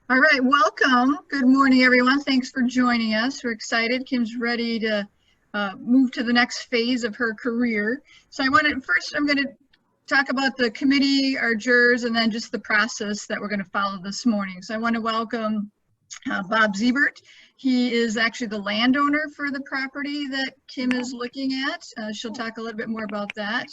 All right, welcome. Good morning, everyone. Thanks for joining us. We're excited. Kim's ready to move to the next phase of her career. So I'm going to talk about the committee, our jurors, and then just the process that we're going to follow this morning. So I want to welcome Bob Ziebert. He is actually the landowner for the property that Kim is looking at. She'll talk a little bit more about that.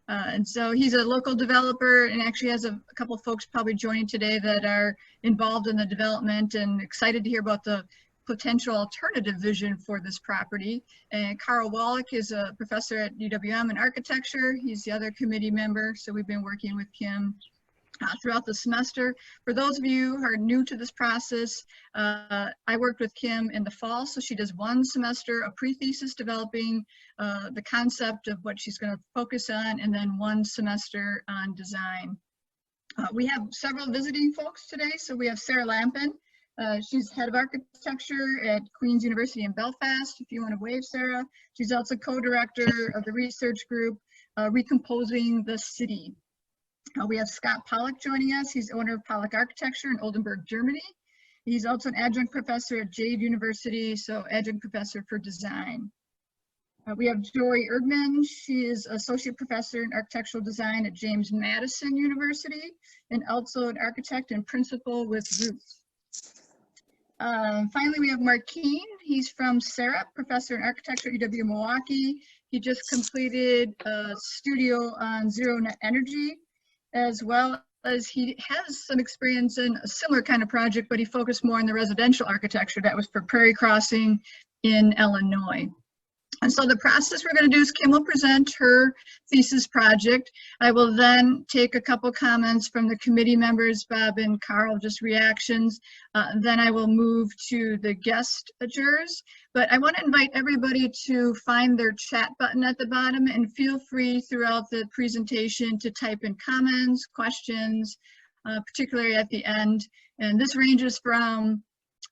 And so he's a local developer and actually has a couple of folks probably joining today that are involved in the development and excited to hear about the potential alternative vision for this property. And Karl Wallick is a professor at UW-M in architecture. He's the other committee member. So we've been working with Kim throughout the semester. For those of you who are new to this process, I worked with Kim in the fall, so she does one semester of pre-thesis developing the concept of what she's going to focus on, and then one semester on design. We have several visiting folks today. So we have Sarah Lappin. She's head of architecture at Queen's University in Belfast. If you want to wave, Sarah. She's also co-director of the research group, Recomposing the City. We have Scott Pollock joining us. He's owner of Pollock Architecture in Oldenburg, Germany. He's also an adjunct professor at Jade University, so adjunct professor for design. We have Jori Erdman. She is associate professor in architectural design at James Madison University and also an architect and principal with Roots. Finally, we have Mark Keane. He's from SARAP, professor in architecture at UW-Milwaukee. He just completed a studio on zero net energy, as well as he has some experience in a similar kind of project, but he focused more on the residential architecture. That was for Prairie Crossing in Illinois. And so the process we're going to do is Kim will present her thesis project. I will then take a couple comments from the committee members, Bob and Karl, just reactions. Then I will move to the guest jurors. But I want to invite everybody to find their chat button at the bottom and feel free throughout the presentation to type in comments, questions, particularly at the end. And this ranges from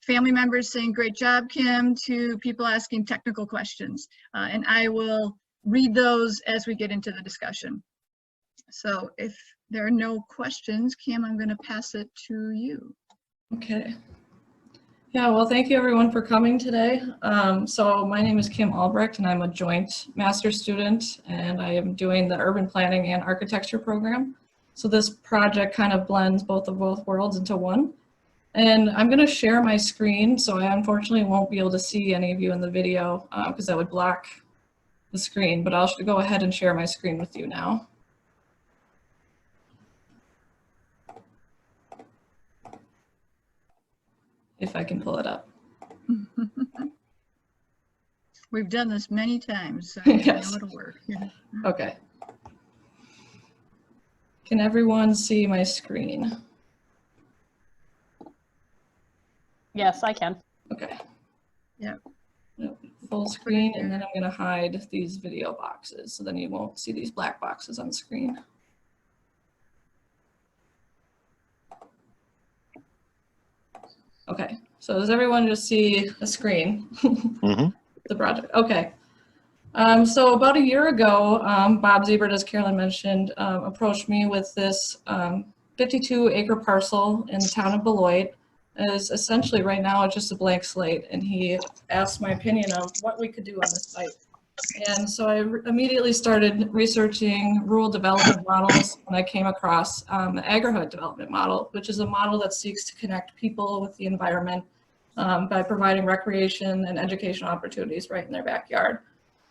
family members saying, "Great job, Kim," to people asking technical questions. And I will read those as we get into the discussion. So if there are no questions, Kim, I'm going to pass it to you. Okay. Yeah, well, thank you everyone for coming today. So my name is Kim Albrecht and I'm a joint master's student and I am doing the urban planning and architecture program. So this project kind of blends both worlds into one. And I'm going to share my screen, so I unfortunately won't be able to see any of you in the video because that would block the screen, but I'll go ahead and share my screen with you now. If I can pull it up. We've done this many times, so yes. I know it'll work. Yeah. Okay. Can everyone see my screen? Yes, I can. Okay. Yeah. Full screen, and then I'm going to hide these video boxes, so then you won't see these black boxes on screen. Okay, so does everyone just see the screen? Mm-hmm. The project. Okay. So about a year ago, Bob Ziebert, as Carolyn mentioned, approached me with this 52-acre parcel in the town of Beloit. Is essentially right now it's just a blank slate, and he asked my opinion of what we could do on the site. And so I immediately started researching rural development models, and I came across the agrihood development model, which is a model that seeks to connect people with the environment by providing recreation and educational opportunities right in their backyard.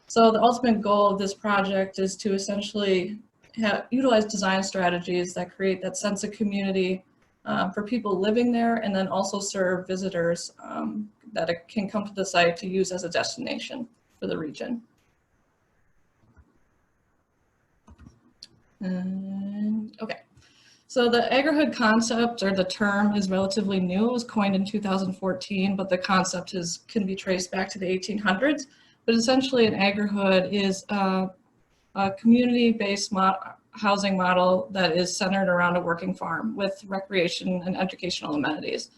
So the ultimate goal of this project is to essentially utilize design strategies that create that sense of community for people living there, and then also serve visitors that can come to the site to use as a destination for the region. Okay, so the agrihood concept, or the term, is relatively new. It was coined in 2014, but the concept can be traced back to the 1800s. But essentially an agrihood is a community-based housing model that is centered around a working farm with recreation and educational amenities.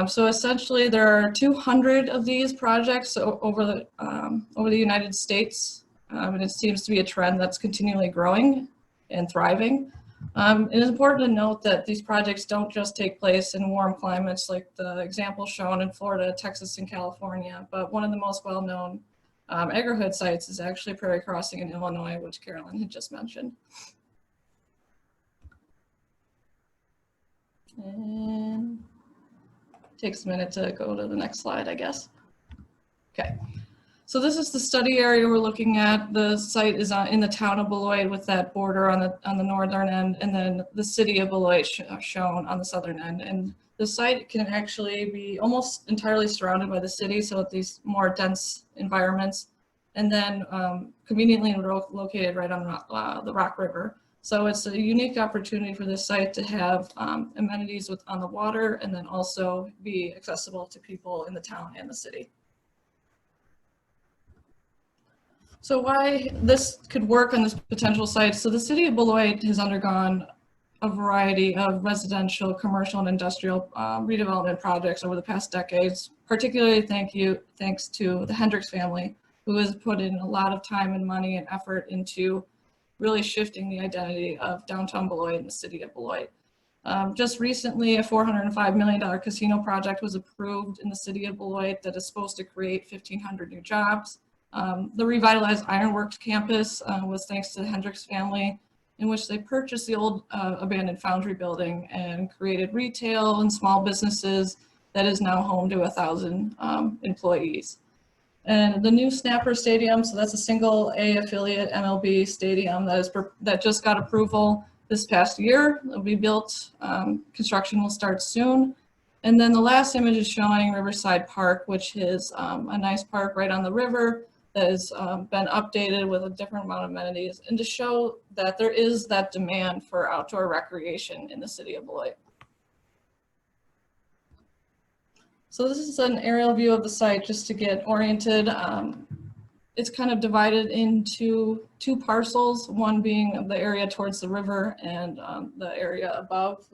So essentially there are 200 of these projects over the United States, and it seems to be a trend that's continually growing and thriving. It is important to note that these projects don't just take place in warm climates like the example shown in Florida, Texas, and California, but one of the most well-known agri-hood sites is actually Prairie Crossing in Illinois, which Carolyn had just mentioned. And it takes a minute to go to the next slide, I guess. Okay. So this is the study area we're looking at. The site is in the town of Beloit with that border on the northern end, and then the city of Beloit shown on the southern end. And the site can actually be almost entirely surrounded by the city, so these more dense environments, and then conveniently located right on the Rock River. So it's a unique opportunity for this site to have amenities on the water, and then also be accessible to people in the town and the city. So why this could work on this potential site. So the city of Beloit has undergone a variety of residential, commercial, and industrial redevelopment projects over the past decades, particularly thanks to the Hendricks family, who has put in a lot of time and money and effort into really shifting the identity of downtown Beloit and the city of Beloit. Just recently, a $405 million casino project was approved in the city of Beloit that is supposed to create 1,500 new jobs. The revitalized Ironworks campus was thanks to the Hendricks family, in which they purchased the old abandoned foundry building and created retail and small businesses that is now home to 1,000 employees. And the new Snapper Stadium, so that's a single A affiliate MLB stadium that just got approval this past year. It'll be built, construction will start soon. And then the last image is showing Riverside Park, which is a nice park right on the river that has been updated with a different amount of amenities, and to show that there is that demand for outdoor recreation in the city of Beloit. So this is an aerial view of the site just to get oriented. It's kind of divided into two parcels, one being the area towards the river, and the area above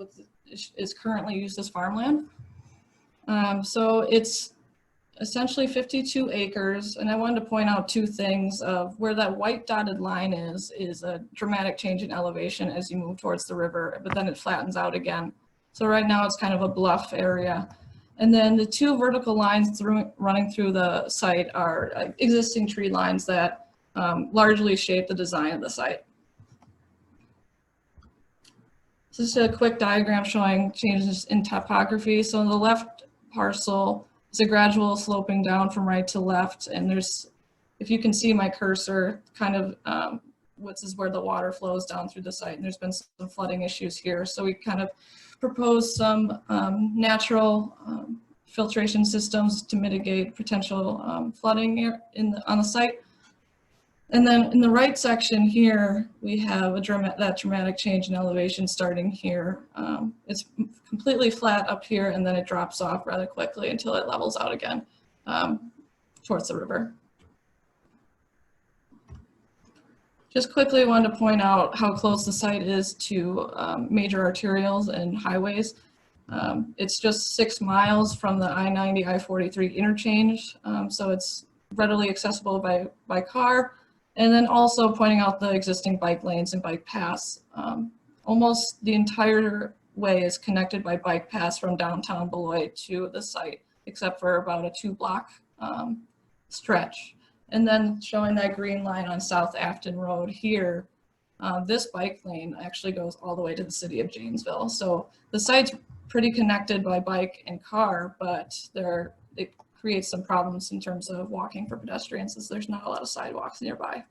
is currently used as farmland. So it's essentially 52 acres, and I wanted to point out two things. Of where that white dotted line is a dramatic change in elevation as you move towards the river, but then it flattens out again. So right now it's kind of a bluff area. And then the two vertical lines running through the site are existing tree lines that largely shape the design of the site. So just a quick diagram showing changes in topography. So on the left parcel, it's a gradual sloping down from right to left, and there's, if you can see my cursor, kind of this is where the water flows down through the site, and there's been some flooding issues here. So we kind of proposed some natural filtration systems to mitigate potential flooding on the site. And then in the right section here, we have that dramatic change in elevation starting here. It's completely flat up here, and then it drops off rather quickly until it levels out again towards the river. Just quickly wanted to point out how close the site is to major arterials and highways. It's just 6 miles from the I-90, I-43 interchange, so it's readily accessible by car. And then also pointing out the existing bike lanes and bike paths. Almost the entire way is connected by bike paths from downtown Beloit to the site, except for about a 2-block stretch. And then showing that green line on South Afton Road here, this bike lane actually goes all the way to the city of Janesville. So the site's pretty connected by bike and car, but it creates some problems in terms of walking for pedestrians, as there's not a lot of sidewalks nearby.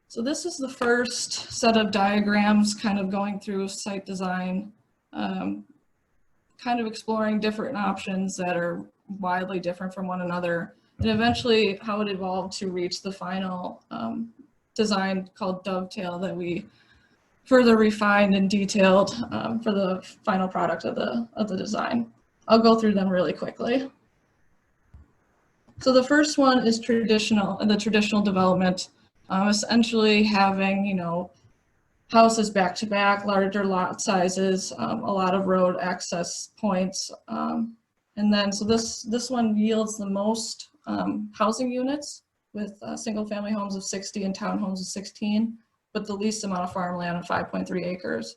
So this is the first set of diagrams kind of going through site design, kind of exploring different options that are widely different from one another, and eventually how it evolved to reach the final design called Dovetail that we further refined and detailed for the final product of the design. I'll go through them really quickly. So the first one is the traditional development, essentially having, houses back to back, larger lot sizes, a lot of road access points. And then, so this one yields the most housing units with single family homes of 60 and townhomes of 16. but the least amount of farmland of 5.3 acres.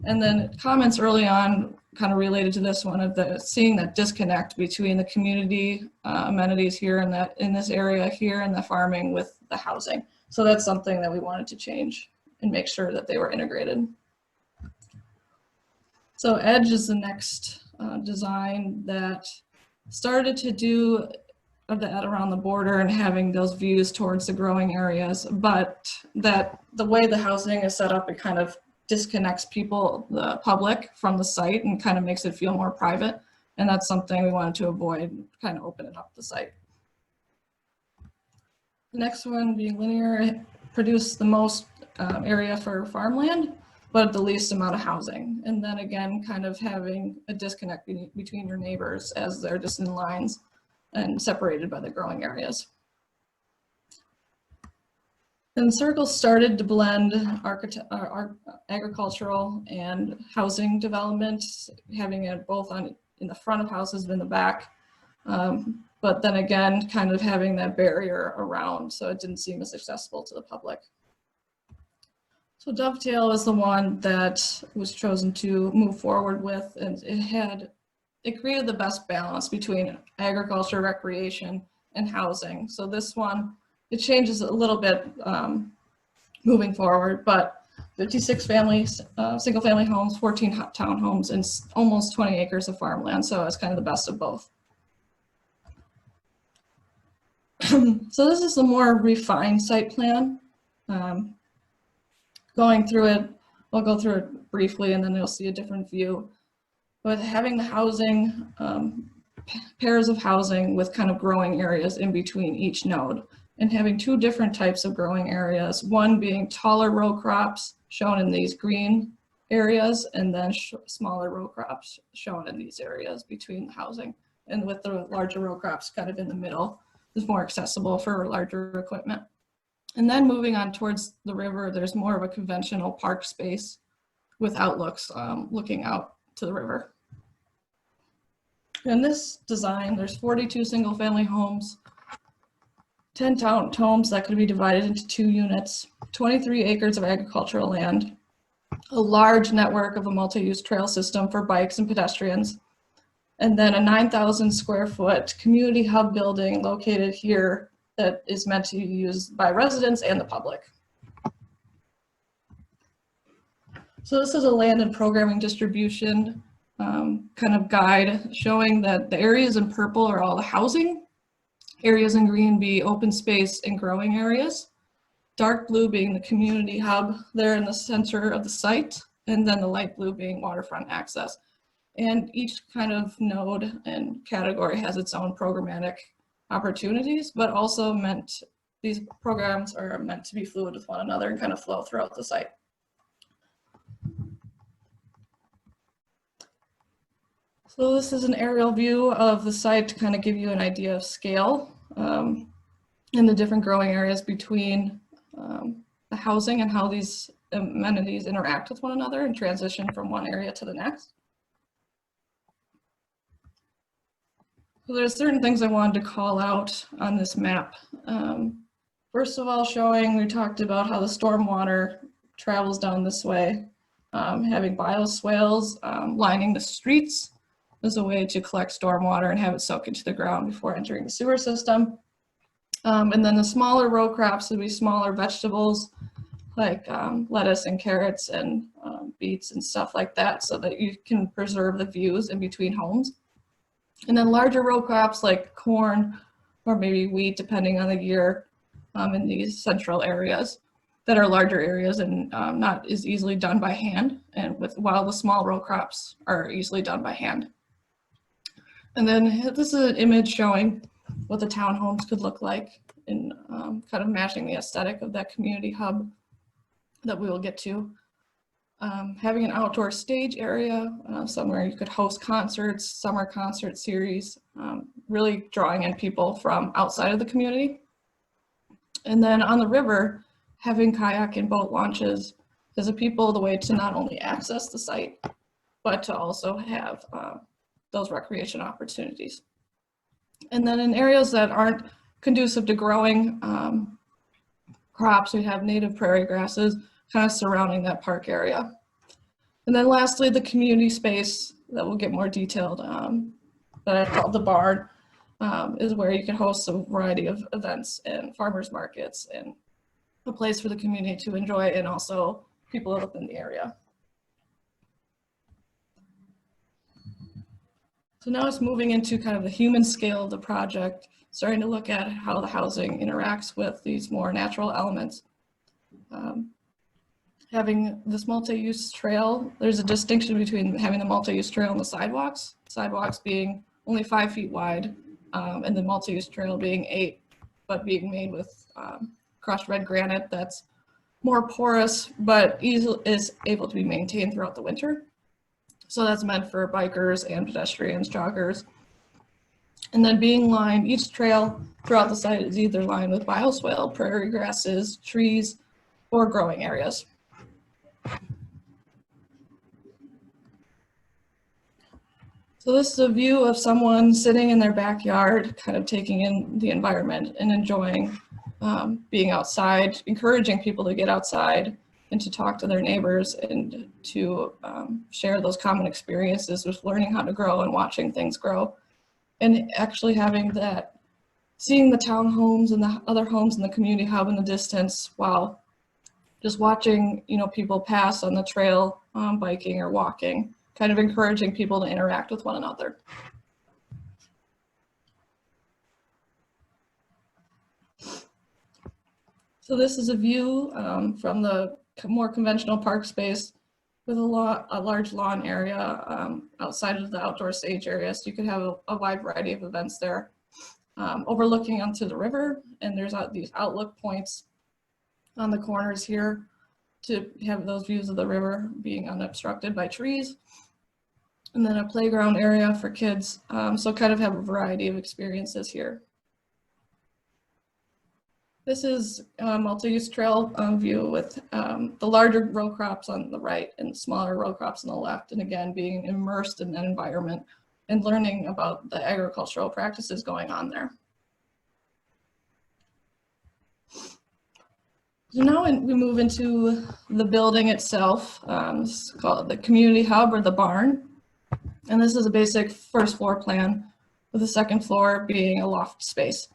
And then comments early on kind of related to this one of seeing that disconnect between the community amenities here and that in this area here and the farming with the housing. So that's something that we wanted to change and make sure that they were integrated. So Edge is the next design that started to do that around the border and having those views towards the growing areas, but that the way the housing is set up, it kind of disconnects people, the public, from the site and kind of makes it feel more private. And that's something we wanted to avoid, kind of opening up the site. The next one being linear, produce the most area for farmland, but the least amount of housing. And then again, kind of having a disconnect between your neighbors as they're just in lines and separated by the growing areas. And circles started to blend agricultural and housing development, having it both in the front of houses and in the back. But then again, kind of having that barrier around, so it didn't seem as accessible to the public. So Dovetail is the one that was chosen to move forward with, and it created the best balance between agriculture, recreation, and housing. So this one, it changes a little bit moving forward, but 56 families, single family homes, 14 townhomes, and almost 20 acres of farmland. So it's kind of the best of both. So this is the more refined site plan. Going through it, I'll go through it briefly and then you'll see a different view. But having the housing, pairs of housing with kind of growing areas in between each node, and having two different types of growing areas, one being taller row crops shown in these green areas, and then smaller row crops shown in these areas between the housing. And with the larger row crops kind of in the middle, is more accessible for larger equipment. And then moving on towards the river, there's more of a conventional park space with outlooks looking out to the river. In this design, there's 42 single family homes, 10 townhomes that could be divided into 2 units, 23 acres of agricultural land, a large network of a multi-use trail system for bikes and pedestrians, and then a 9,000 square foot community hub building located here that is meant to be used by residents and the public. So this is a land and programming distribution kind of guide showing that the areas in purple are all the housing, areas in green be open space and growing areas, dark blue being the community hub there in the center of the site, and then the light blue being waterfront access. And each kind of node and category has its own programmatic opportunities, but also these programs are meant to be fluid with one another and kind of flow throughout the site. So this is an aerial view of the site to kind of give you an idea of scale and the different growing areas between the housing and how these amenities interact with one another and transition from one area to the next. So there's certain things I wanted to call out on this map. First of all, we talked about how the stormwater travels down this way, having bioswales lining the streets as a way to collect stormwater and have it soak into the ground before entering the sewer system. And then the smaller row crops would be smaller vegetables like lettuce and carrots and beets and stuff like that, so that you can preserve the views in between homes. And then larger row crops like corn or maybe wheat, depending on the year, in these central areas that are larger areas and not as easily done by hand, and while the small row crops are easily done by hand. And then this is an image showing what the townhomes could look like in kind of matching the aesthetic of that community hub that we will get to. Having an outdoor stage area, somewhere you could host concerts, summer concert series, really drawing in people from outside of the community. And then on the river, having kayak and boat launches as a people the way to not only access the site, but to also have those recreation opportunities. And then in areas that aren't conducive to growing crops. We have native prairie grasses kind of surrounding that park area. And then lastly, the community space that will get more detailed, that I call the barn, is where you can host a variety of events and farmers markets and a place for the community to enjoy and also people within the area. So now it's moving into kind of the human scale of the project, starting to look at how the housing interacts with these more natural elements. Having this multi-use trail, there's a distinction between having the multi-use trail and the sidewalks. Sidewalks being only 5 feet wide, and the multi-use trail being 8, but being made with crushed red granite that's more porous, but is able to be maintained throughout the winter. So that's meant for bikers and pedestrians, joggers. And then being lined, each trail throughout the site is either lined with bioswale, prairie grasses, trees, or growing areas. So this is a view of someone sitting in their backyard, kind of taking in the environment and enjoying being outside, encouraging people to get outside and to talk to their neighbors and to share those common experiences with learning how to grow and watching things grow. And actually having that, seeing the townhomes and the other homes in the community hub in the distance while just watching, people pass on the trail, biking or walking, kind of encouraging people to interact with one another. So this is a view from the more conventional park space with a large lawn area outside of the outdoor stage area. So you could have a wide variety of events there. Overlooking onto the river, and there's these outlook points on the corners here to have those views of the river being unobstructed by trees. And then a playground area for kids. So kind of have a variety of experiences here. This is a multi-use trail view with the larger row crops on the right and smaller row crops on the left. And again, being immersed in that environment and learning about the agricultural practices going on there. So now we move into the building itself. It's called the community hub or the barn. And this is a basic first floor plan with the second floor being a loft space.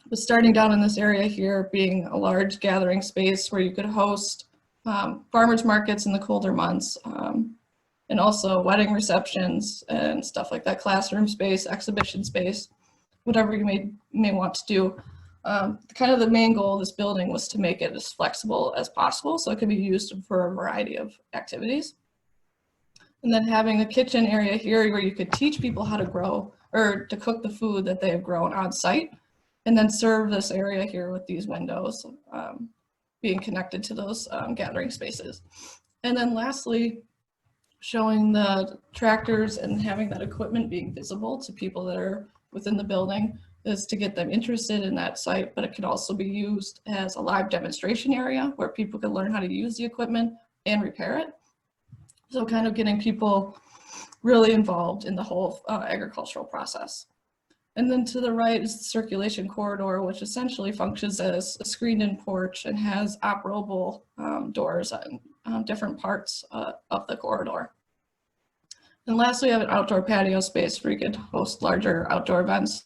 But starting down in this area here being a large gathering space where you could host farmers markets in the colder months and also wedding receptions and stuff like that, classroom space, exhibition space, whatever you may want to do. Kind of the main goal of this building was to make it as flexible as possible so it could be used for a variety of activities. And then having a kitchen area here where you could teach people how to grow or to cook the food that they have grown on site, and then serve this area here with these windows being connected to those gathering spaces. And then lastly, showing the tractors and having that equipment being visible to people that are within the building is to get them interested in that site, but it could also be used as a live demonstration area where people can learn how to use the equipment and repair it. So kind of getting people really involved in the whole agricultural process. And then to the right is the circulation corridor, which essentially functions as a screened-in porch and has operable doors on different parts of the corridor. And lastly, we have an outdoor patio space where you could host larger outdoor events.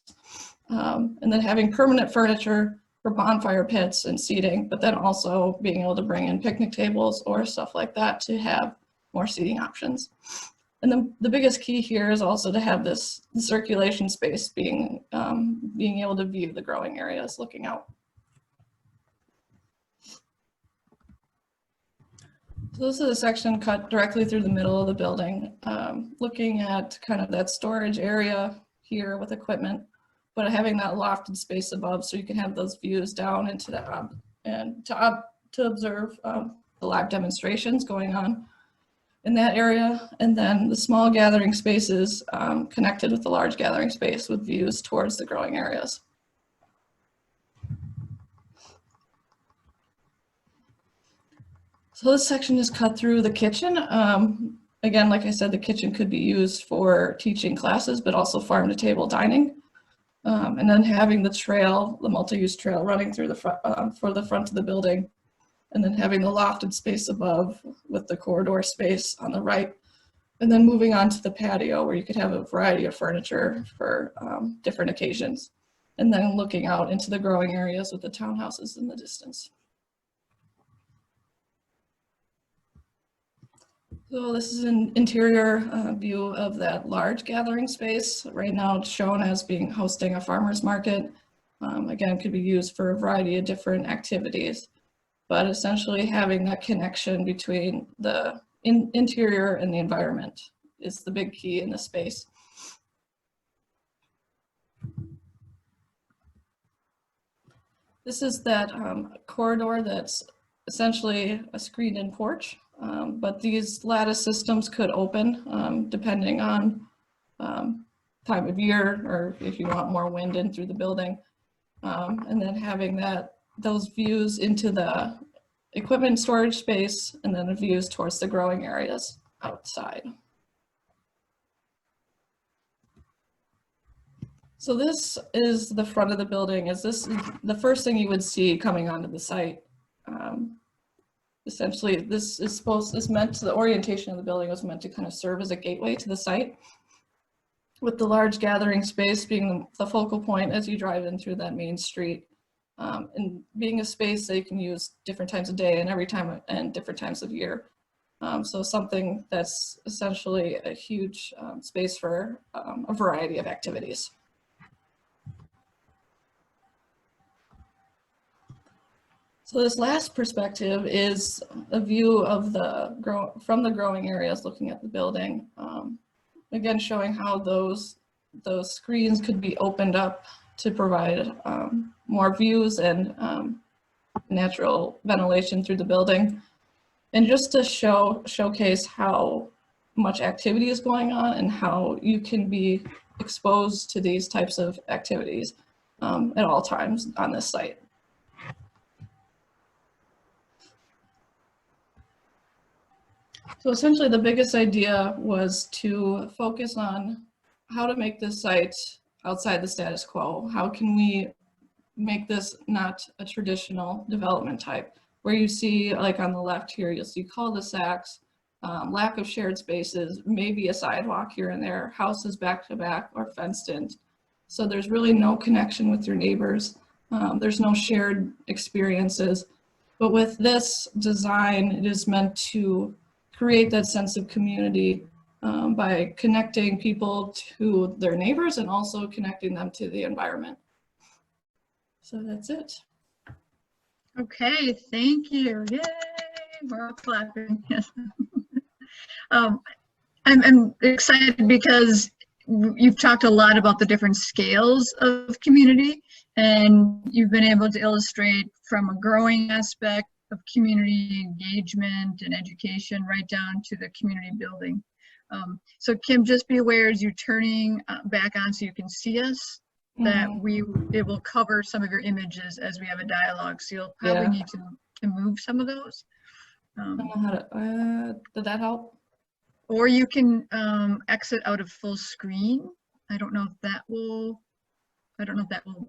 And then having permanent furniture for bonfire pits and seating, but then also being able to bring in picnic tables or stuff like that to have more seating options. And then the biggest key here is also to have this circulation space being able to view the growing areas looking out. So this is a section cut directly through the middle of the building, looking at kind of that storage area here with equipment, but having that lofted space above so you can have those views down into that and to observe the live demonstrations going on in that area, and then the small gathering spaces connected with the large gathering space with views towards the growing areas. So this section is cut through the kitchen. Again, like I said, the kitchen could be used for teaching classes, but also farm to table dining. and then having the trail, the multi-use trail running through the front, for the front of the building, and then having the lofted space above with the corridor space on the right, and then moving on to the patio where you could have a variety of furniture for different occasions, and then looking out into the growing areas with the townhouses in the distance. So this is an interior view of that large gathering space. Right now it's shown as being hosting a farmer's market. Again, it could be used for a variety of different activities, but essentially having that connection between the interior and the environment is the big key in this space. This is that corridor that's essentially a screened-in porch. But these lattice systems could open depending on time of year or if you want more wind in through the building. And then having those views into the equipment storage space and then the views towards the growing areas outside. So this is the front of the building. This is the first thing you would see coming onto the site. Essentially, the orientation of the building was meant to kind of serve as a gateway to the site, with the large gathering space being the focal point as you drive in through that main street, and being a space that you can use different times of day and every time and different times of year. So something that's essentially a huge space for a variety of activities. So this last perspective is a view of from the growing areas looking at the building. Again, showing how those screens could be opened up to provide more views and natural ventilation through the building. And just to showcase how much activity is going on and how you can be exposed to these types of activities at all times on this site. So essentially the biggest idea was to focus on how to make this site outside the status quo. How can we make this not a traditional development type where you see, like on the left here, you'll see cul-de-sacs, lack of shared spaces, maybe a sidewalk here and there, houses back to back or fenced in. So there's really no connection with your neighbors. There's no shared experiences. But with this design, it is meant to create that sense of community by connecting people to their neighbors and also connecting them to the environment. So that's it. Okay, thank you. Yay, we're all clapping. Yes. I'm excited because you've talked a lot about the different scales of community, and you've been able to illustrate from a growing aspect of community engagement and education right down to the community building. So Kim, just be aware as you're turning back on so you can see us, that it will cover some of your images as we have a dialogue. So you'll probably need to move some of those. I don't know how to, did that help? Or you can exit out of full screen. I don't know if that will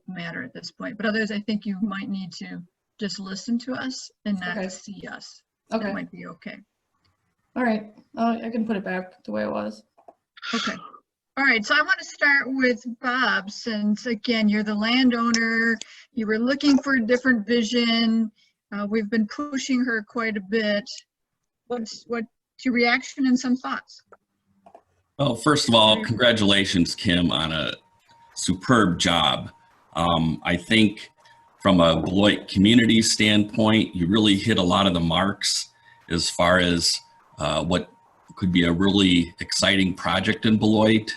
matter at this point, but others, I think you might need to just listen to us and not see us. So Okay. It might be okay. All right, I can put it back the way it was. Okay. All right, so I want to start with Bob, since again, you're the landowner, you were looking for a different vision. We've been pushing her quite a bit. What's your reaction and some thoughts? Well, first of all, congratulations, Kim, on a superb job. I think from a Beloit community standpoint, you really hit a lot of the marks as far as what could be a really exciting project in Beloit.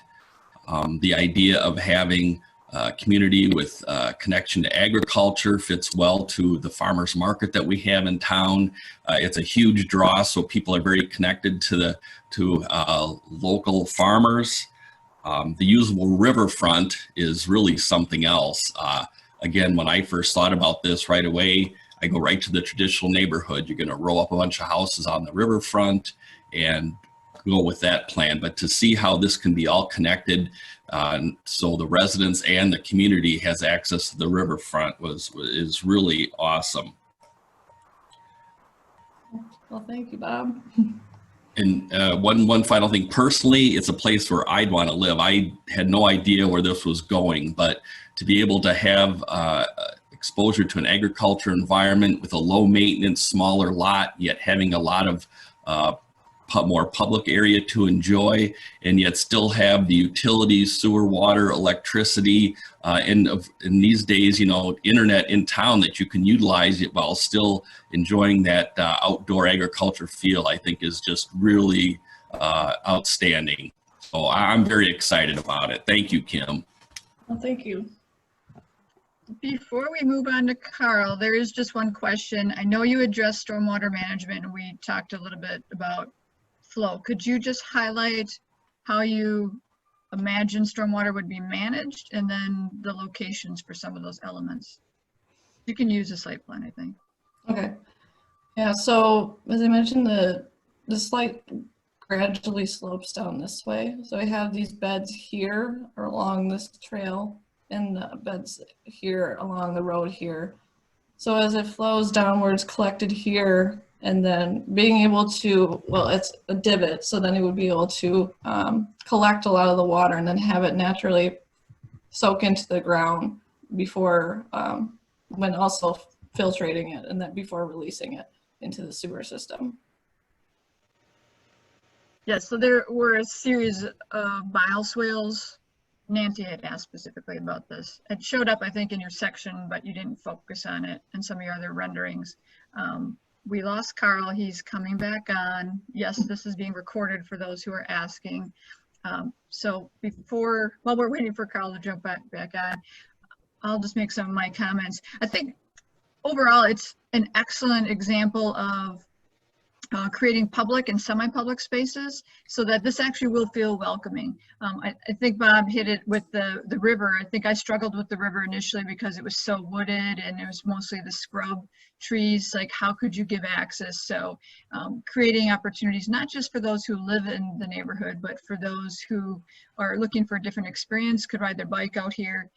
The idea of having a community with connection to agriculture fits well to the farmers market that we have in town. It's a huge draw, so people are very connected to local farmers. The usable riverfront is really something else. Again, when I first thought about this right away, I go right to the traditional neighborhood. You're going to roll up a bunch of houses on the riverfront and go with that plan. But to see how this can be all connected, so the residents and the community has access to the riverfront is really awesome. Well, thank you, Bob. And one final thing, personally, it's a place where I'd want to live. I had no idea where this was going, but to be able to have exposure to an agriculture environment with a low maintenance, smaller lot, yet having a lot of more public area to enjoy, and yet still have the utilities, sewer, water, electricity, and in these days, you know, internet in town that you can utilize it while still enjoying that outdoor agriculture feel, I think is just really outstanding. So I'm very excited about it. Thank you, Kim. Well, thank you. Before we move on to Karl, there is just one question. I know you addressed stormwater management, and we talked a little bit about flow. Could you just highlight how you imagine stormwater would be managed, and then the locations for some of those elements? You can use a site plan, I think. Okay. Yeah, so as I mentioned, the site gradually slopes down this way. So I have these beds here or along this trail, and beds here along the road here. So as it flows downwards, collected here, and then being able to, well, it's a divot, so then it would be able to collect a lot of the water and then have it naturally soak into the ground before, when also filtrating it, and then before releasing it into the sewer system. Yes, so there were a series of bile swales. Nancy had asked specifically about this. It showed up, I think, in your section, but you didn't focus on it in some of your other renderings. We lost Karl. He's coming back on. Yes, this is being recorded for those who are asking. So while we're waiting for Karl to jump back on, I'll just make some of my comments. I think overall, it's an excellent example of creating public and semi-public spaces so that this actually will feel welcoming. I think Bob hit it with the river. I think I struggled with the river initially because it was so wooded and it was mostly the scrub trees. Like, how could you give access? So creating opportunities, not just for those who live in the neighborhood, but for those who are looking for a different experience, could ride their bike out here.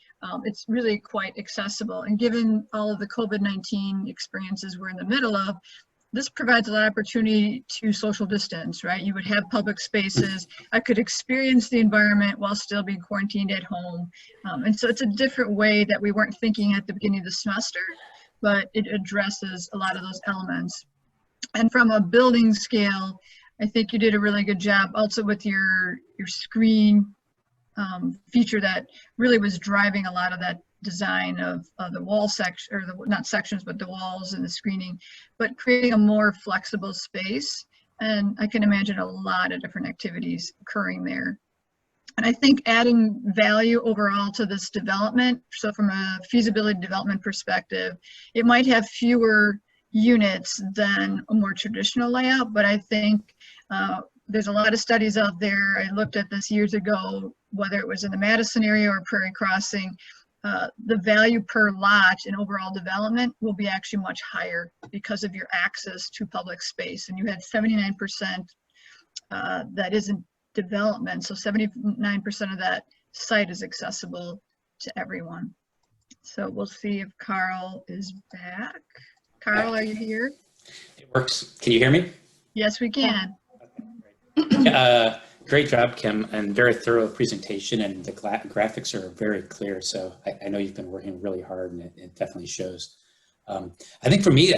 It's really quite accessible. And given all of the COVID-19 experiences we're in the middle of, this provides a lot of opportunity to social distance, right? You would have public spaces. I could experience the environment while still being quarantined at home. And so it's a different way that we weren't thinking at the beginning of the semester, but it addresses a lot of those elements. And from a building scale, I think you did a really good job also with your screen feature that really was driving a lot of that design of the wall section, or not sections, but the walls and the screening, but creating a more flexible space. And I can imagine a lot of different activities occurring there. And I think adding value overall to this development, so from a feasibility development perspective, it might have fewer units than a more traditional layout, but I think there's a lot of studies out there. I looked at this years ago, whether it was in the Madison area or Prairie Crossing, the value per lot in overall development will be actually much higher because of your access to public space. And you had 79% that isn't development. So 79% of that site is accessible to everyone. So we'll see if Karl is back. Karl, are you here? It works. Can you hear me? Yes, we can. Okay, great job, Kim, and very thorough presentation, and the graphics are very clear. So I know you've been working really hard, and it definitely shows. I think for me,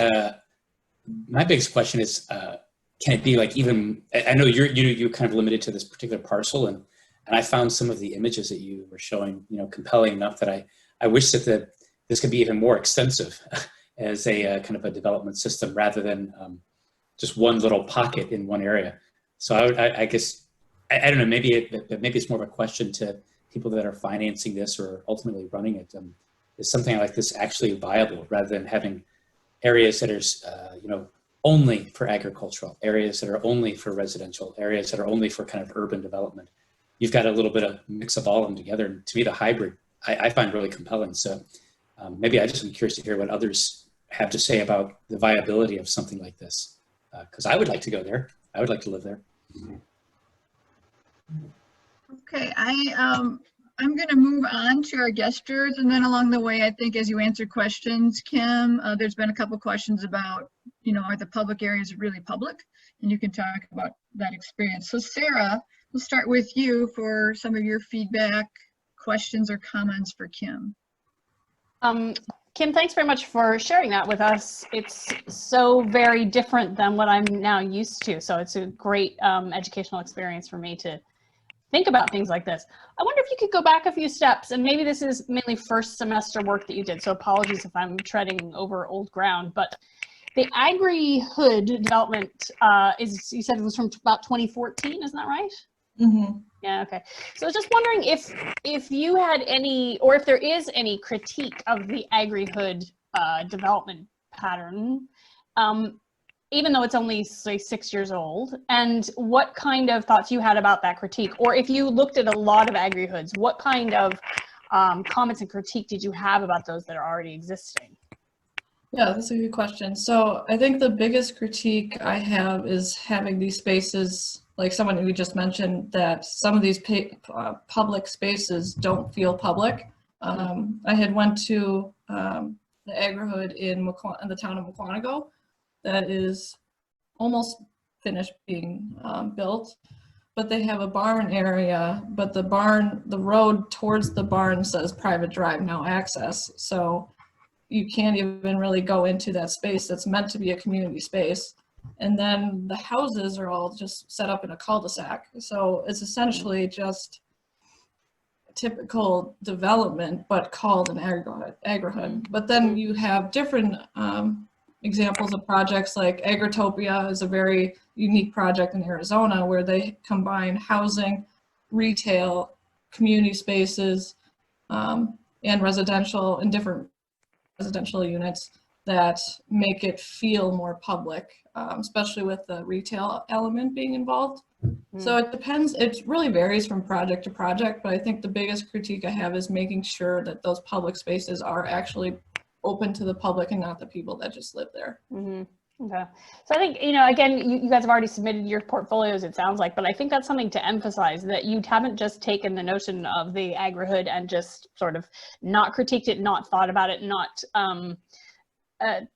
my biggest question is, can it be like even, I know you're kind of limited to this particular parcel, and I found some of the images that you were showing, compelling enough that I wish that this could be even more extensive as a kind of a development system rather than just one little pocket in one area. So I guess, I don't know, maybe it's more of a question to people that are financing this or ultimately running it. Is something like this actually viable rather than having areas that are, only for agricultural, areas that are only for residential, areas that are only for kind of urban development? You've got a little bit of mix of all of them together. And to me, the hybrid, I find really compelling. So maybe I just am curious to hear what others have to say about the viability of something like this. Because I would like to go there. I would like to live there. Okay, I'm going to move on to our guest jurors, and then along the way, I think as you answer questions, Kim, there's been a couple questions about, are the public areas really public? And you can talk about that experience. So Sarah, we'll start with you for some of your feedback, questions, or comments for Kim. Kim, thanks very much for sharing that with us. It's so very different than what I'm now used to. So it's a great educational experience for me to think about things like this. I wonder if you could go back a few steps, and maybe this is mainly first semester work that you did, so apologies if I'm treading over old ground, but the Agri-Hood development you said it was from about 2014, isn't that right? Mm-hmm. Yeah, okay. So I was just wondering if you had any, or if there is any critique of the Agri-Hood development pattern, even though it's only, say, 6 years old, and what kind of thoughts you had about that critique, or if you looked at a lot of Agri-Hoods, what kind of comments and critique did you have about those that are already existing? Yeah, that's a good question. So I think the biggest critique I have is having these spaces, like someone we just mentioned, that some of these public spaces don't feel public. I had went to the Agri-Hood in the town of Mukwonago that is almost finished being built, but they have a barn area, but the road towards the barn says private drive, no access. So you can't even really go into that space that's meant to be a community space. And then the houses are all just set up in a cul-de-sac. So it's essentially just typical development, but called an Agri-Hood. But then you have different examples of projects like Agritopia is a very unique project in Arizona where they combine housing, retail, community spaces, and residential in different residential units that make it feel more public, especially with the retail element being involved. So it depends, it really varies from project to project, but I think the biggest critique I have is making sure that those public spaces are actually open to the public and not the people that just live there. Okay. So I think, again, you guys have already submitted your portfolios, it sounds like, but I think that's something to emphasize, that you haven't just taken the notion of the Agri-Hood and just sort of not critiqued it, not thought about it, not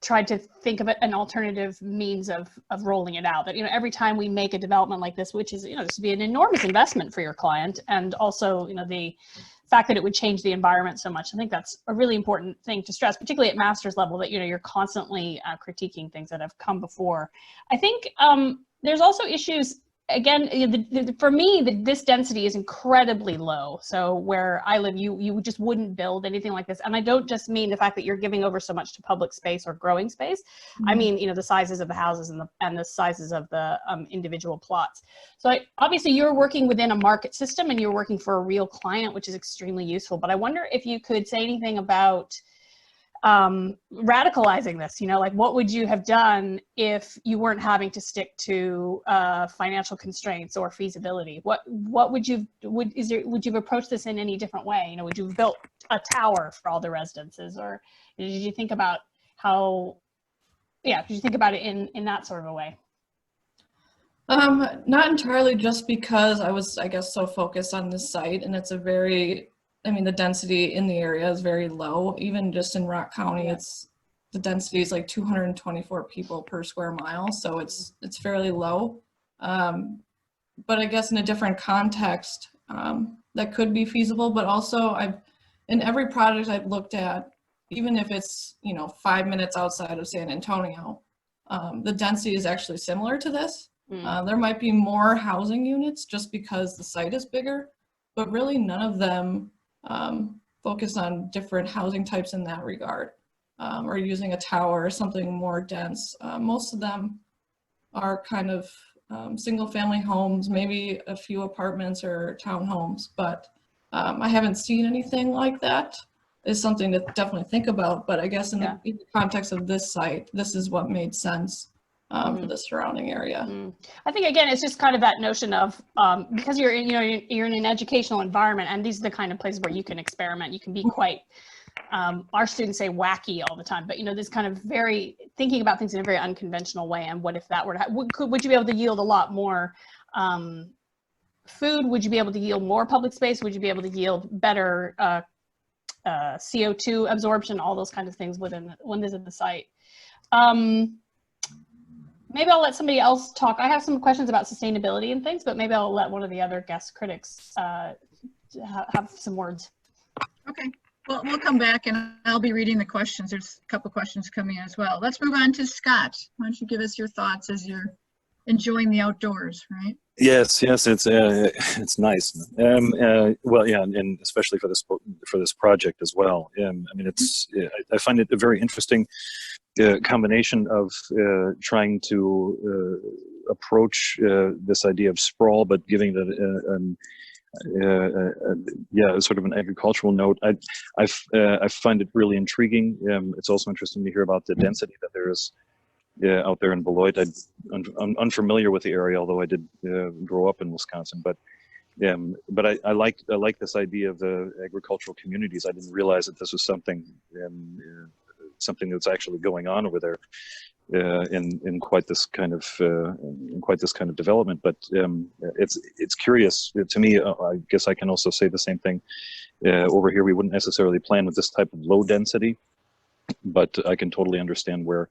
tried to think of it an alternative means of rolling it out. That, every time we make a development like this, which is, this would be an enormous investment for your client, and also, the fact that it would change the environment so much. I think that's a really important thing to stress, particularly at master's level, that, you're constantly critiquing things that have come before. I think there's also issues, again, for me, this density is incredibly low. So where I live, you just wouldn't build anything like this. And I don't just mean the fact that you're giving over so much to public space or growing space. I mean, the sizes of the houses and the sizes of the individual plots. So obviously you're working within a market system and you're working for a real client, which is extremely useful. But I wonder if you could say anything about radicalizing this, like what would you have done if you weren't having to stick to financial constraints or feasibility? What would you have approached this in any different way? Would you have built a tower for all the residences, or did you think about did you think about it in that sort of a way? Not entirely, just because I was, I guess, so focused on this site, and it's the density in the area is very low. Even just in Rock County, the density is like 224 people per square mile, so it's fairly low. But I guess in a different context, that could be feasible. But also, in every project I've looked at, even if it's 5 minutes outside of San Antonio, the density is actually similar to this. There might be more housing units just because the site is bigger, but really none of them focus on different housing types in that regard, or using a tower or something more dense. Most of them are kind of single family homes, maybe a few apartments or townhomes, but I haven't seen anything like that. It's something to definitely think about, but I guess in the context of this site, this is what made sense for the surrounding area. I think, again, it's just kind of that notion of because you're in an educational environment, and these are the kind of places where you can experiment. You can be quite our students say wacky all the time, but this kind of thinking about things in a very unconventional way. And what if that were to would you be able to yield a lot more food? Would you be able to yield more public space? Would you be able to yield better CO2 absorption? All those kinds of things within the site. Maybe I'll let somebody else talk. I have some questions about sustainability and things, but maybe I'll let one of the other guest critics have some words. Okay, well, we'll come back and I'll be reading the questions. There's a couple questions coming in as well. Let's move on to Scott. Why don't you give us your thoughts as you're enjoying the outdoors, right? Yes, it's nice. Well, yeah, and especially for this project as well. I mean, I find it a very interesting combination of trying to approach this idea of sprawl, but giving it sort of an agricultural note. I find it really intriguing. It's also interesting to hear about the density that there is out there in Beloit. I'm unfamiliar with the area, although I did grow up in Wisconsin. But I like this idea of the agricultural communities. I didn't realize that this was something that's actually going on over there in quite this kind of development. But it's curious to me. I guess I can also say the same thing over here. We wouldn't necessarily plan with this type of low density, but I can totally understand where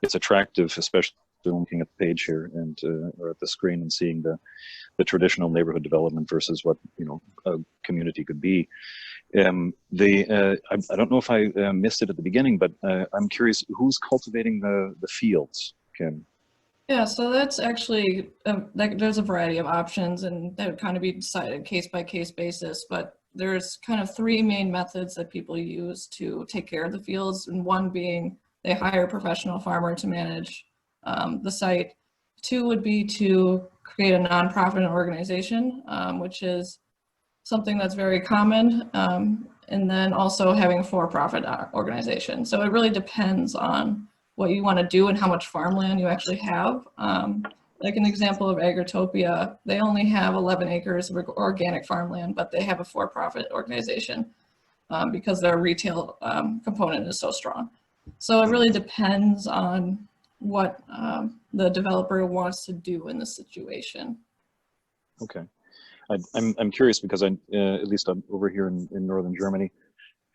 it's attractive, especially looking at the page here and or at the screen and seeing the traditional neighborhood development versus what a community could be. I don't know if I missed it at the beginning, but I'm curious, who's cultivating the fields, Kim? Yeah, so that's actually there's a variety of options, and that would kind of be decided case by case basis. But there's kind of three main methods that people use to take care of the fields, and one being they hire a professional farmer to manage the site. Two would be to create a nonprofit organization, which is something that's very common, and then also having a for-profit organization. So it really depends on what you want to do and how much farmland you actually have. Like an example of Agritopia, they only have 11 acres of organic farmland, but they have a for-profit organization because their retail component is so strong. So it really depends on what the developer wants to do in this situation. Okay. I'm curious because at least I'm over here in northern Germany,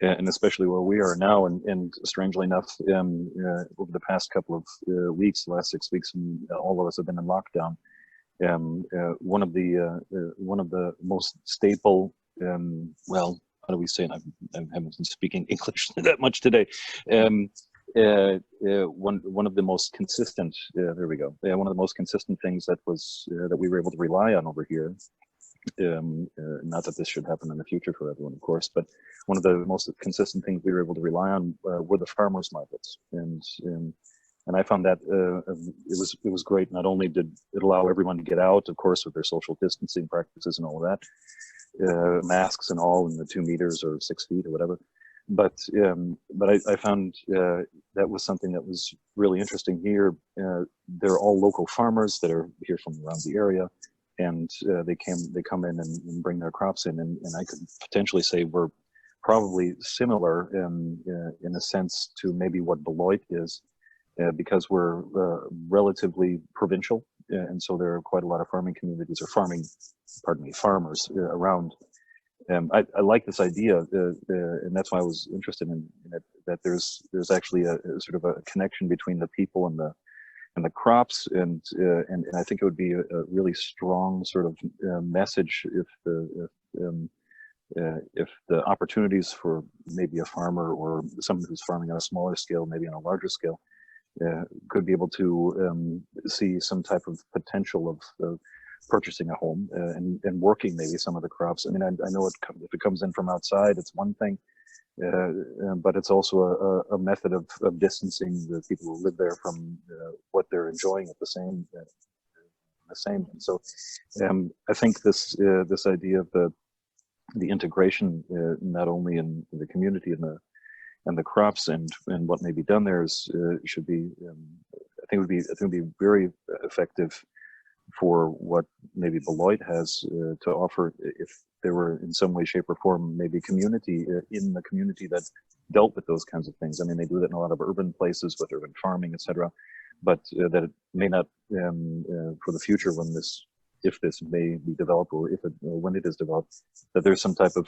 and especially where we are now, and strangely enough, over the past couple of weeks, the last 6 weeks, all of us have been in lockdown. One of the most staple, well, how do we say it? I haven't been speaking English that much today. One of the most consistent, there we go. One of the most consistent things that we were able to rely on over here. Not that this should happen in the future for everyone, of course, but one of the most consistent things we were able to rely on were the farmers markets, and I found that it was great. Not only did it allow everyone to get out, of course, with their social distancing practices and all of that, masks and all, in the 2 meters or 6 feet or whatever, but I found that was something that was really interesting here. They're all local farmers that are here from around the area. And they come in and bring their crops in, and I could potentially say we're probably similar in a sense to maybe what Beloit is, because we're relatively provincial, and so there are quite a lot of farming communities or farmers around. I like this idea, and that's why I was interested in it, that there's actually a sort of a connection between the people and the crops, and I think it would be a really strong sort of message if the opportunities for maybe a farmer or someone who's farming on a smaller scale, maybe on a larger scale, could be able to see some type of potential of purchasing a home and working maybe some of the crops. I mean, I know if it comes in from outside, it's one thing. But it's also a method of distancing the people who live there from what they're enjoying at the same. And so I think this idea of the integration, not only in the community and the crops and what may be done there should be. I think would be very effective for what maybe Beloit has to offer, if there were in some way, shape, or form maybe community in the community that dealt with those kinds of things. I mean, they do that in a lot of urban places with urban farming, etc. But that it may not for the future when this if this may be developed, or if it, or when it is developed, that there's some type of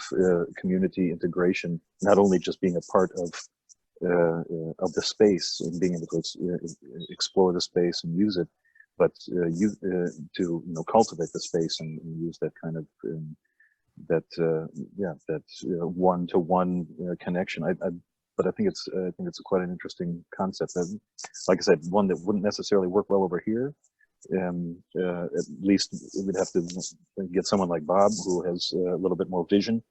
community integration, not only just being a part of the space and being able to explore the space and use it, but to cultivate the space and use that kind of one-to-one connection. But I think it's quite an interesting concept. And like I said, one that wouldn't necessarily work well over here. At least we'd have to get someone like Bob, who has a little bit more vision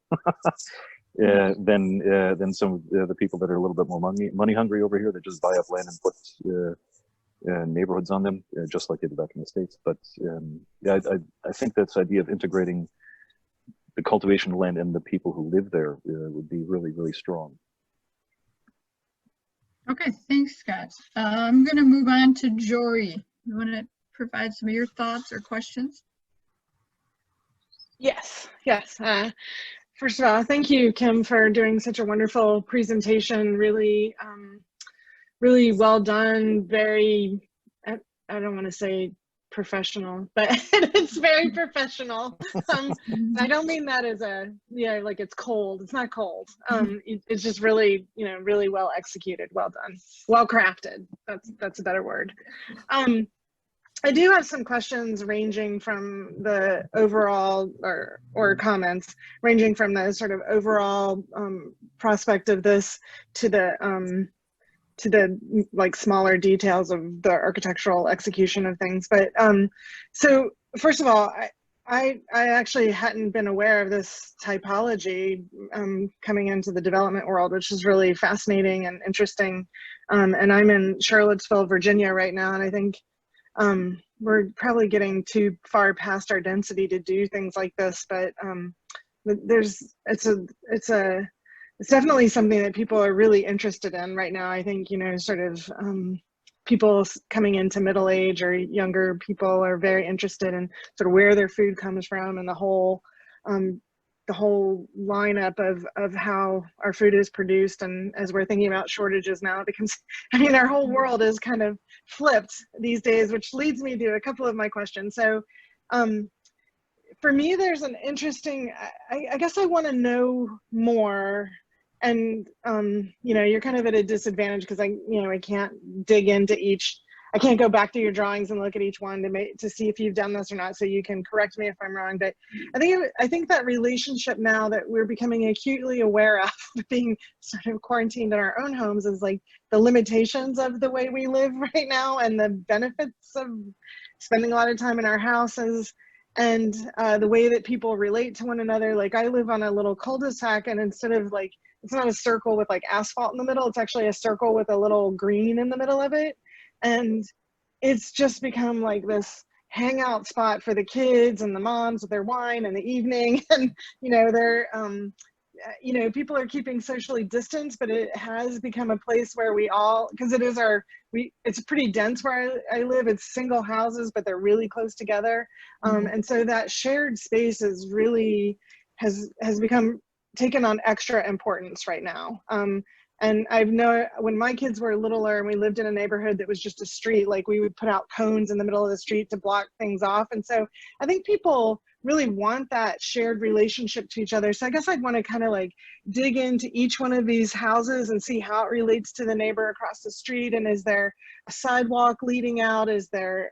than some of the people that are a little bit more money hungry over here, that just buy up land and put neighborhoods on them, just like they do back in the States. But I think this idea of integrating the cultivation of land and the people who live there would be really, really strong. Okay, thanks, Scott. I'm going to move on to Jori. You want to provide some of your thoughts or questions? Yes. First of all, thank you, Kim, for doing such a wonderful presentation. Really, really well done. Very, I don't want to say professional, but it's very professional. I don't mean that as like it's cold. It's not cold. It's just really, really well executed, well done, well crafted. That's a better word. I do have some questions ranging from the overall, or comments ranging from the sort of overall prospect of this to the like smaller details of the architectural execution of things. But so first of all, I actually hadn't been aware of this typology coming into the development world, which is really fascinating and interesting. And I'm in Charlottesville, Virginia right now, and I think we're probably getting too far past our density to do things like this, but it's definitely something that people are really interested in right now. I think, sort of people coming into middle age or younger people are very interested in sort of where their food comes from, and the whole lineup of how our food is produced. And as we're thinking about shortages now, it becomes, our whole world is kind of flipped these days, which leads me to a couple of my questions. So for me, there's an interesting, I guess I want to know more. And you're kind of at a disadvantage because I can't dig into each. I can't go back to your drawings and look at each one to see if you've done this or not. So you can correct me if I'm wrong. But I think that relationship now that we're becoming acutely aware of, being sort of quarantined in our own homes, is like the limitations of the way we live right now and the benefits of spending a lot of time in our houses. And the way that people relate to one another. Like, I live on a little cul-de-sac, and instead of like, it's not a circle with like asphalt in the middle, it's actually a circle with a little green in the middle of it. And it's just become like this hangout spot for the kids and the moms with their wine in the evening. And, they're, people are keeping socially distanced, but it has become a place where we all, because it is it's pretty dense where I live. It's single houses, but they're really close together. And so that shared space is really, has become taken on extra importance right now. And I've known when my kids were littler and we lived in a neighborhood that was just a street, like we would put out cones in the middle of the street to block things off. And so I think people really want that shared relationship to each other. So I guess I'd want to kind of like dig into each one of these houses and see how it relates to the neighbor across the street. And is there a sidewalk leading out? Is there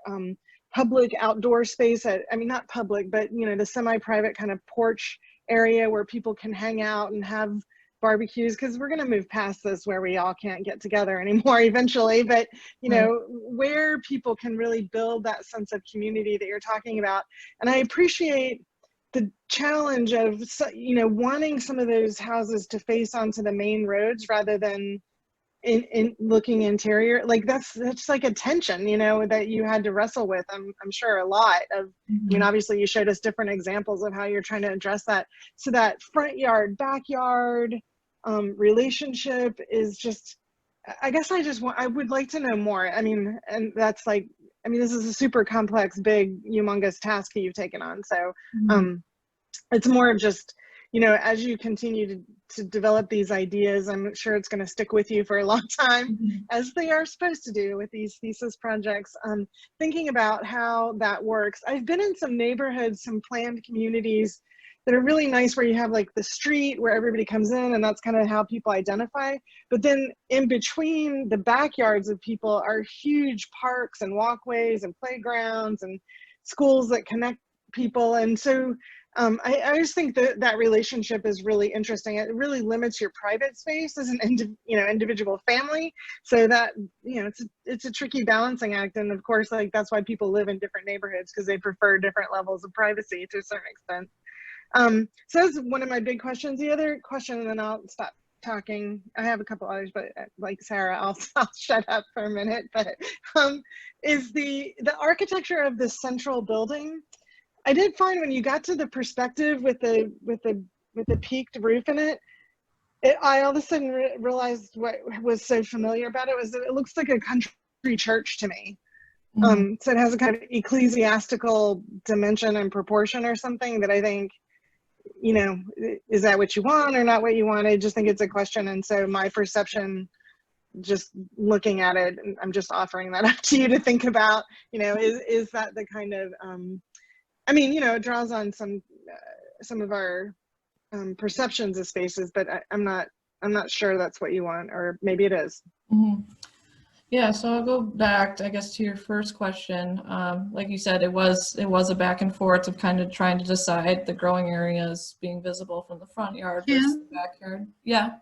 public outdoor space not public, but the semi-private kind of porch area where people can hang out and have barbecues, because we're going to move past this where we all can't get together anymore eventually, but where people can really build that sense of community that you're talking about. And I appreciate the challenge of wanting some of those houses to face onto the main roads rather than in looking interior. Like that's like a tension that you had to wrestle with, I'm sure, a lot of. Obviously you showed us different examples of how you're trying to address that. So that front yard backyard relationship is just, I guess I would like to know more. And that's like, this is a super complex, big, humongous task that you've taken on. So it's more of just you know, as you continue to develop these ideas, I'm sure it's going to stick with you for a long time, as they are supposed to do with these thesis projects. Thinking about how that works. I've been in some neighborhoods, some planned communities that are really nice, where you have like the street where everybody comes in, and that's kind of how people identify. But then in between the backyards of people are huge parks and walkways and playgrounds and schools that connect people. And so I just think that that relationship is really interesting. It really limits your private space as an individual family. So that, you know, it's a tricky balancing act. And of course, like, that's why people live in different neighborhoods, because they prefer different levels of privacy to a certain extent. So that's one of my big questions. The other question, and then I'll stop talking. I have a couple others, but like Sarah, I'll shut up for a minute. But is the architecture of the central building. I did find when you got to the perspective with the peaked roof in it, I all of a sudden realized what was so familiar about it was that it looks like a country church to me. So it has a kind of ecclesiastical dimension and proportion or something that I think, you know, is that what you want or not what you want? I just think it's a question. And so my perception, just looking at it, and I'm just offering that up to you to think about, you know, is that the kind of, I mean, you know, it draws on some of our perceptions of spaces, but I'm not sure that's what you want, or maybe it is. Yeah, so I'll go back, I guess, to your first question. Like you said, it was a back and forth of kind of trying to decide the growing areas being visible from the front yard versus the backyard. Yeah.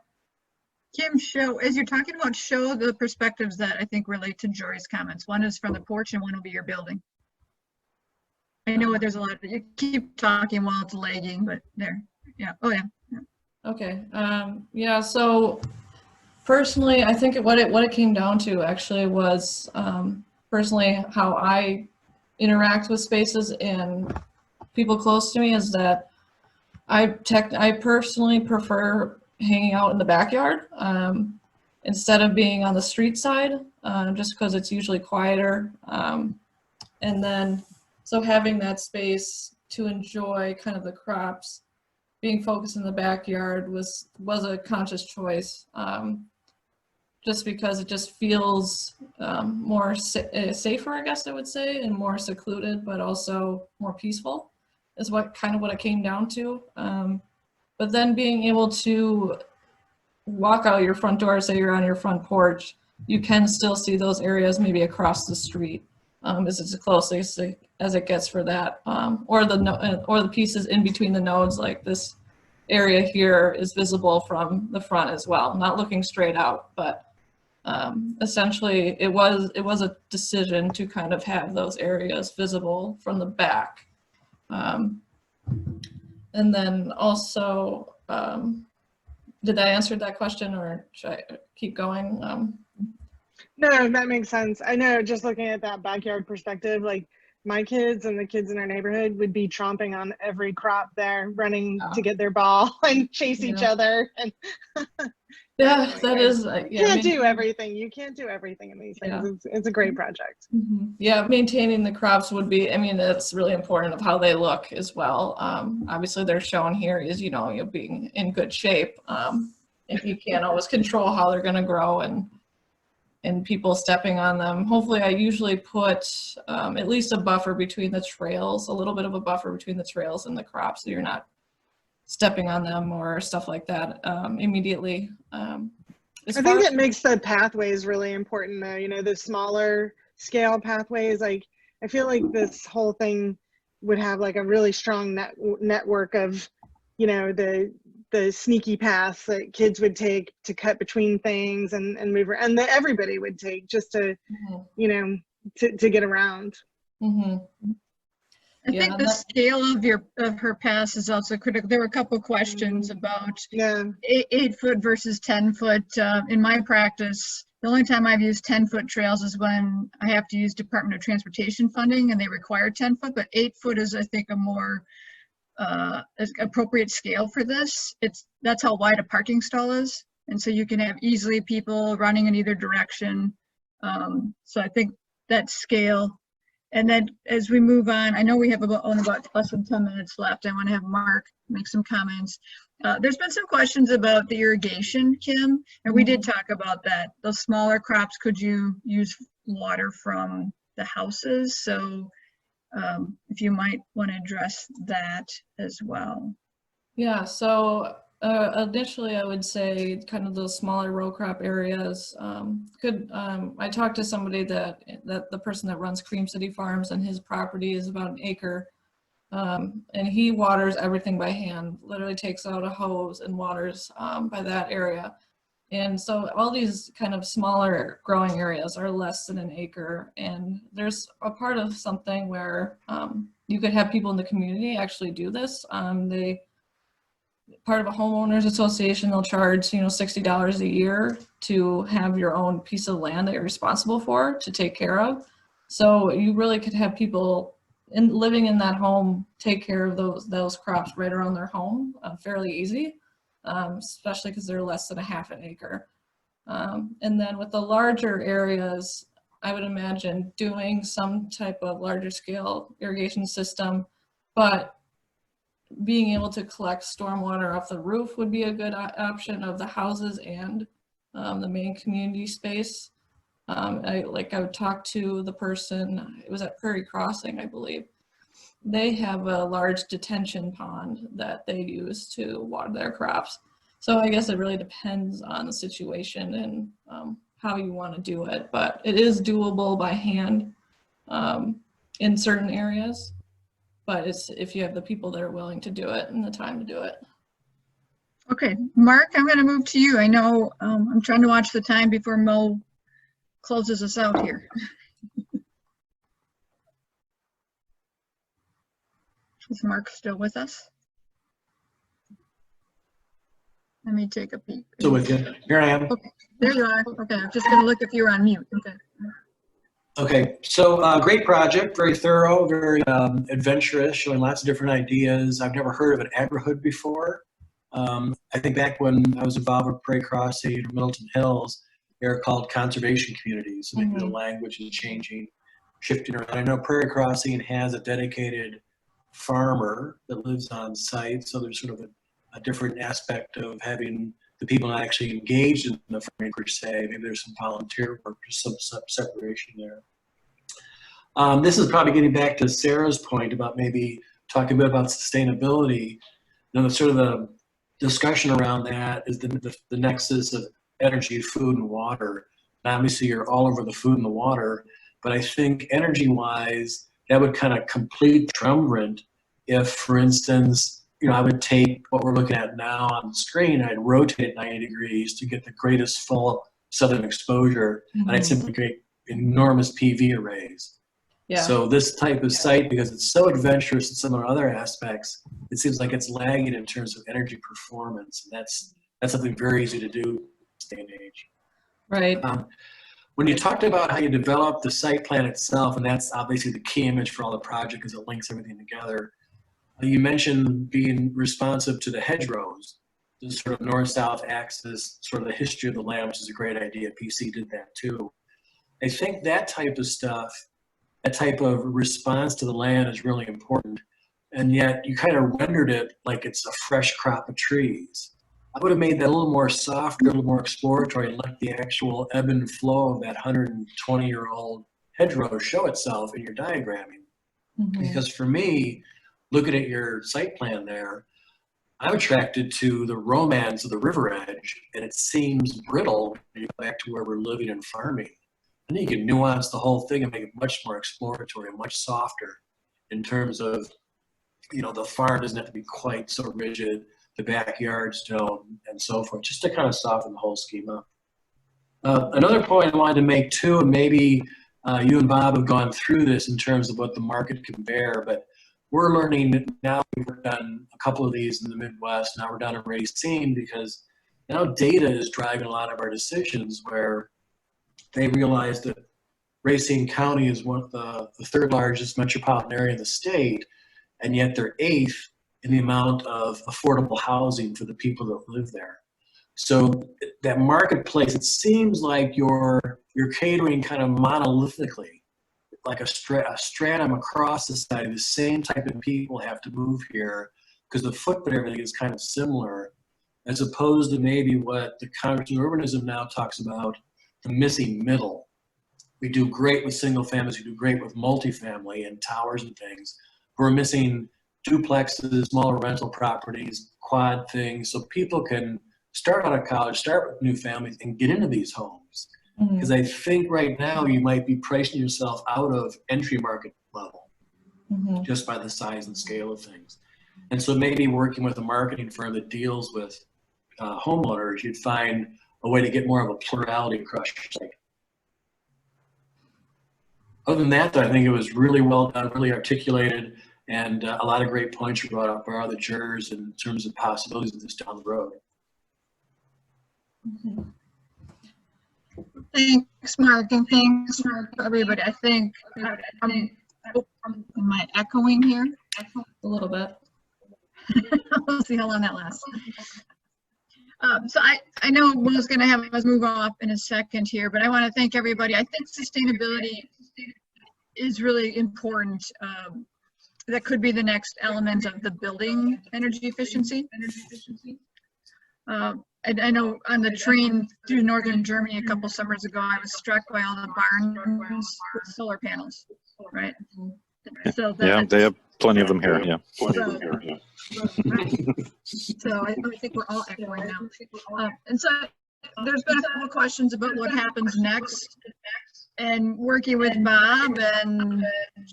Kim, as you're talking about, show the perspectives that I think relate to Jori's comments. One is from the porch and one will be your building. I know there's a lot, you keep talking while it's lagging, but there, yeah. Oh yeah. Okay. Yeah, so personally, I think what it came down to actually was personally how I interact with spaces and people close to me is that I personally prefer hanging out in the backyard instead of being on the street side, just because it's usually quieter. And then so having that space to enjoy kind of the crops, being focused in the backyard was a conscious choice. Just because it just feels more safer, I guess I would say, and more secluded, but also more peaceful is what it came down to. But then being able to walk out your front door, say you're on your front porch, you can still see those areas maybe across the street, as it's closest as it gets for that, or the pieces in between the nodes, like this area here is visible from the front as well, not looking straight out, but essentially it was a decision to kind of have those areas visible from the back. And then also, did I answer that question, or should I keep going? No, that makes sense. I know, just looking at that backyard perspective, like my kids and the kids in our neighborhood would be tromping on every crop there, running to get their ball and chase each other. And yeah, that is. You can't do everything. You can't do everything in these things. Yeah. It's a great project. Yeah, maintaining the crops would be, I mean, that's really important of how they look as well. Obviously, they're shown here is, you know, you're being in good shape. If you can't always control how they're going to grow and people stepping on them. Hopefully, I usually put at least a buffer between the trails, a little bit of a buffer between the trails and the crops, so you're not stepping on them or stuff like that immediately. I think it makes the pathways really important though, you know, the smaller scale pathways. Like, I feel like this whole thing would have like a really strong network of, you know, the sneaky paths that kids would take to cut between things and move around, and that everybody would take just to, you know, to get around. I think the scale of her pass is also critical. There were a couple of questions about 8 foot versus 10 foot. In my practice, the only time I've used 10-foot trails is when I have to use Department of Transportation funding and they require 10 foot, but 8 foot is, I think, a more appropriate scale for this. That's how wide a parking stall is. And so you can have easily people running in either direction. So I think that scale. And then as we move on, I know we have about less than 10 minutes left. I want to have Mark make some comments. There's been some questions about the irrigation, Kim, and we did talk about that. Those smaller crops, could you use water from the houses? So if you might want to address that as well. Yeah, so initially I would say kind of those smaller row crop areas I talked to somebody that the person that runs Cream City Farms, and his property is about an acre, and he waters everything by hand, literally takes out a hose and waters by that area. And so all these kind of smaller growing areas are less than an acre, and there's a part of something where you could have people in the community actually do this. Part of a homeowners association, they'll charge, $60 a year to have your own piece of land that you're responsible for to take care of. So you really could have people living in that home take care of those crops right around their home fairly easy, especially because they're less than a half an acre. And then with the larger areas, I would imagine doing some type of larger scale irrigation system, but being able to collect stormwater off the roof would be a good option of the houses and the main community space. I would talk to the person, it was at Prairie Crossing, I believe. They have a large detention pond that they use to water their crops. So I guess it really depends on the situation and how you want to do it, but it is doable by hand in certain areas. But it's if you have the people that are willing to do it and the time to do it. Okay, Mark, I'm going to move to you. I know I'm trying to watch the time before Mo closes us out here. Is Mark still with us? Let me take a peek. Still with you. Here I am. Okay, there you are. Okay, I'm just going to look if you're on mute. Okay. Okay, so great project, very thorough, very adventurous, showing lots of different ideas. I've never heard of an agri-hood before. I think back when I was involved with Prairie Crossing or Middleton Hills, they were called conservation communities. So maybe the language is changing, shifting around. I know Prairie Crossing has a dedicated farmer that lives on site, so there's sort of a different aspect of having the people not actually engaged in the farming per se. Maybe there's some volunteer work, there's some separation there. This is probably getting back to Sarah's point about maybe talking a bit about sustainability. Sort of the discussion around that is the nexus of energy, food, and water. And obviously, you're all over the food and the water, but I think energy-wise, that would kind of complete the triumvirate if, for instance, I would take what we're looking at now on the screen, I'd rotate it 90 degrees to get the greatest full southern exposure, and I'd simply create enormous PV arrays. Yeah. So this type of site, because it's so adventurous in some of the other aspects, it seems like it's lagging in terms of energy performance, and that's something very easy to do in this day and age. Right. When you talked about how you develop the site plan itself, and that's obviously the key image for all the project because it links everything together, you mentioned being responsive to the hedgerows, the sort of north-south axis, sort of the history of the land, which is a great idea. PC did that too. I think that type of stuff, that type of response to the land is really important. And yet you kind of rendered it like it's a fresh crop of trees. I would have made that a little more softer, a little more exploratory, and let the actual ebb and flow of that 120-year-old hedgerow show itself in your diagramming. Because for me, looking at your site plan there, I'm attracted to the romance of the river edge, and it seems brittle when you go back to where we're living and farming. And you can nuance the whole thing and make it much more exploratory, much softer in terms of, the farm doesn't have to be quite so rigid, the backyards don't, and so forth, just to kind of soften the whole scheme up. Another point I wanted to make too, and maybe you and Bob have gone through this in terms of what the market can bear, but we're learning now. We've done a couple of these in the Midwest. Now we're down in Racine because now data is driving a lot of our decisions, where they realize that Racine County is one of the third largest metropolitan area in the state, and yet they're 8th in the amount of affordable housing for the people that live there. So that marketplace, it seems like you're catering kind of monolithically. like a stratum across society. The same type of people have to move here because the footprint of everything is kind of similar, as opposed to maybe what the Congress of Urbanism now talks about, the missing middle. We do great with single families, we do great with multifamily and towers and things. We're missing duplexes, smaller rental properties, quad things, so people can start out of college, start with new families, and get into these homes. Because I think right now you might be pricing yourself out of entry market level just by the size and scale of things. And so maybe working with a marketing firm that deals with homeowners, you'd find a way to get more of a plurality across your site. Other than that, though, I think it was really well done, really articulated, and a lot of great points you brought up by all the jurors in terms of possibilities of this down the road. Thanks, Mark, and thanks for everybody. I think, am I echoing here? A little bit. We'll see how long that lasts. So I know Will's going to have us move off in a second here, but I want to thank everybody. I think sustainability is really important. That could be the next element of the building energy efficiency. I know on the train through northern Germany a couple summers ago, I was struck by all the barns with solar panels, right? So yeah, they have plenty of them here. Yeah. So I think we're all echoing now. And so there's been a couple questions about what happens next, and working with Bob and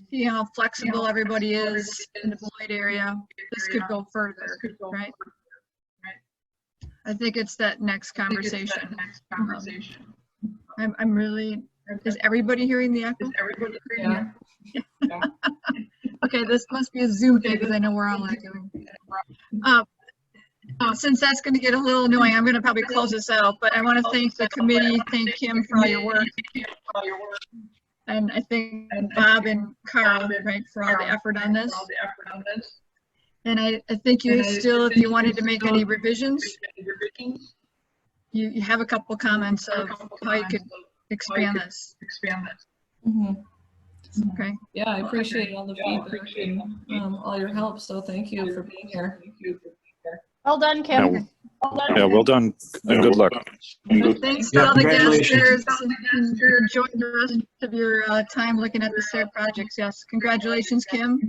see how flexible everybody is in the Boyd area. This could go further, right? I think it's that next conversation. I'm really, is everybody hearing the echo? Is everybody hearing the Okay, this must be a Zoom thing because I know we're all echoing. Since that's going to get a little annoying, I'm going to probably close this out, but I want to thank the committee, thank Kim for all your work. And I think Bob and Carl, right, for all the effort on this. And I think you still, if you wanted to make any revisions, you have a couple comments of how you could expand this. Okay. Yeah, I appreciate all the feedback and all your help. So thank you for being here. Well done, Kim. Yeah, well done, and good luck. Thanks to all the guesters, and enjoy the rest of your time looking at the SARE projects. Yes, congratulations, Kim.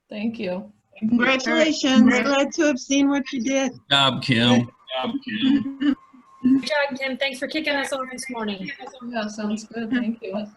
Thank you. Congratulations. Glad to have seen what you did. Good job, Kim. Good job, Kim. Thanks for kicking us off this morning. Yeah, sounds good. Thank you.